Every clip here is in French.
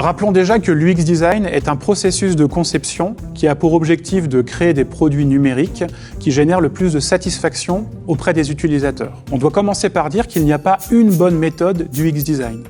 Rappelons déjà que l'UX Design est un processus de conception qui a pour objectif de créer des produits numériques qui génèrent le plus de satisfaction auprès des utilisateurs. On doit commencer par dire qu'il n'y a pas une bonne méthode d'UX Design.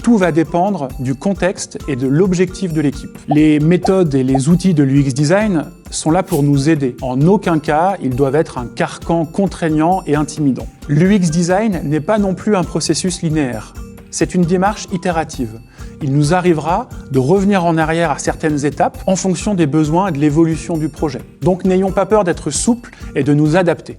Tout va dépendre du contexte et de l'objectif de l'équipe. Les méthodes et les outils de l'UX Design sont là pour nous aider. En aucun cas, ils doivent être un carcan contraignant et intimidant. L'UX Design n'est pas non plus un processus linéaire. C'est une démarche itérative. Il nous arrivera de revenir en arrière à certaines étapes en fonction des besoins et de l'évolution du projet. Donc n'ayons pas peur d'être souples et de nous adapter.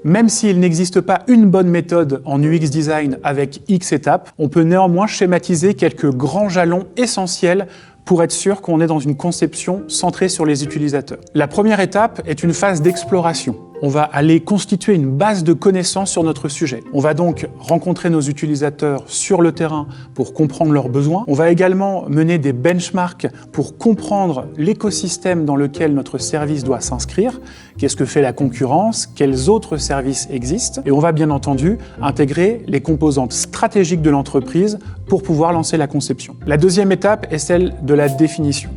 Même s'il n'existe pas une bonne méthode en UX Design avec X étapes, on peut néanmoins schématiser quelques grands jalons essentiels pour être sûr qu'on est dans une conception centrée sur les utilisateurs. La première étape est une phase d'exploration. On va aller constituer une base de connaissances sur notre sujet. On va donc rencontrer nos utilisateurs sur le terrain pour comprendre leurs besoins. On va également mener des benchmarks pour comprendre l'écosystème dans lequel notre service doit s'inscrire. Qu'est-ce que fait la concurrence? Quels autres services existent? Et on va bien entendu intégrer les composantes stratégiques de l'entreprise pour pouvoir lancer la conception. La deuxième étape est celle de la définition.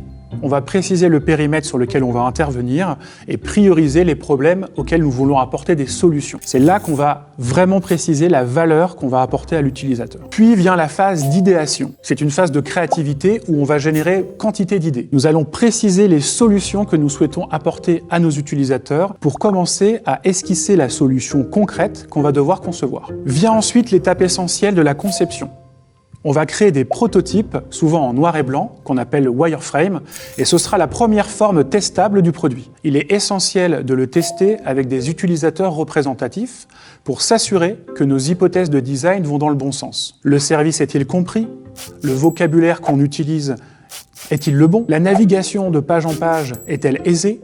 On va préciser le périmètre sur lequel on va intervenir et prioriser les problèmes auxquels nous voulons apporter des solutions. C'est là qu'on va vraiment préciser la valeur qu'on va apporter à l'utilisateur. Puis vient la phase d'idéation. C'est une phase de créativité où on va générer quantité d'idées. Nous allons préciser les solutions que nous souhaitons apporter à nos utilisateurs pour commencer à esquisser la solution concrète qu'on va devoir concevoir. Vient ensuite l'étape essentielle de la conception. On va créer des prototypes, souvent en noir et blanc, qu'on appelle wireframe, et ce sera la première forme testable du produit. Il est essentiel de le tester avec des utilisateurs représentatifs pour s'assurer que nos hypothèses de design vont dans le bon sens. Le service est-il compris? Le vocabulaire qu'on utilise est-il le bon? La navigation de page en page est-elle aisée?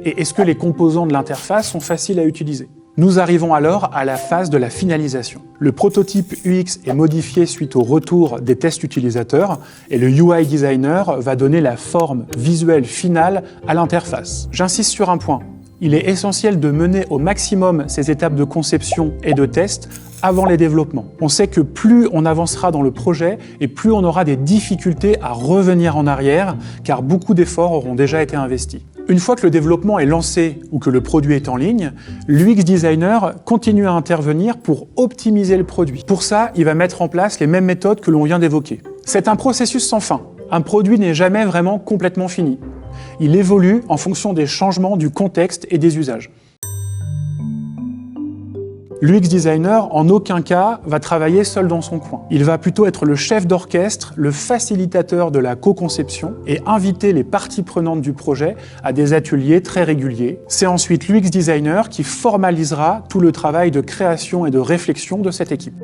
Et est-ce que les composants de l'interface sont faciles à utiliser? Nous arrivons alors à la phase de la finalisation. Le prototype UX est modifié suite au retour des tests utilisateurs et le UI designer va donner la forme visuelle finale à l'interface. J'insiste sur un point. Il est essentiel de mener au maximum ces étapes de conception et de test avant les développements. On sait que plus on avancera dans le projet et plus on aura des difficultés à revenir en arrière car beaucoup d'efforts auront déjà été investis. Une fois que le développement est lancé ou que le produit est en ligne, l'UX designer continue à intervenir pour optimiser le produit. Pour ça, il va mettre en place les mêmes méthodes que l'on vient d'évoquer. C'est un processus sans fin. Un produit n'est jamais vraiment complètement fini. Il évolue en fonction des changements du contexte et des usages. L'UX designer, en aucun cas, va travailler seul dans son coin. Il va plutôt être le chef d'orchestre, le facilitateur de la co-conception et inviter les parties prenantes du projet à des ateliers très réguliers. C'est ensuite l'UX designer qui formalisera tout le travail de création et de réflexion de cette équipe.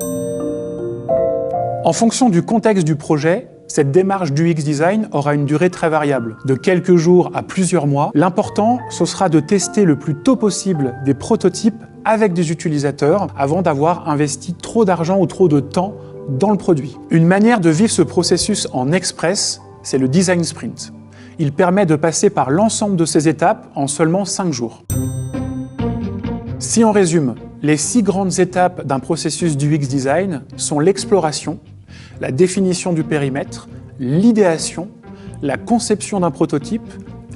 En fonction du contexte du projet, cette démarche d'UX design aura une durée très variable, de quelques jours à plusieurs mois. L'important, ce sera de tester le plus tôt possible des prototypes avec des utilisateurs avant d'avoir investi trop d'argent ou trop de temps dans le produit. Une manière de vivre ce processus en express, c'est le design sprint. Il permet de passer par l'ensemble de ces étapes en seulement 5 jours. Si on résume, les 6 grandes étapes d'un processus d'UX design sont l'exploration, la définition du périmètre, l'idéation, la conception d'un prototype,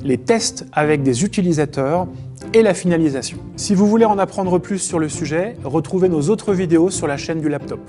les tests avec des utilisateurs et la finalisation. Si vous voulez en apprendre plus sur le sujet, retrouvez nos autres vidéos sur la chaîne du laptop.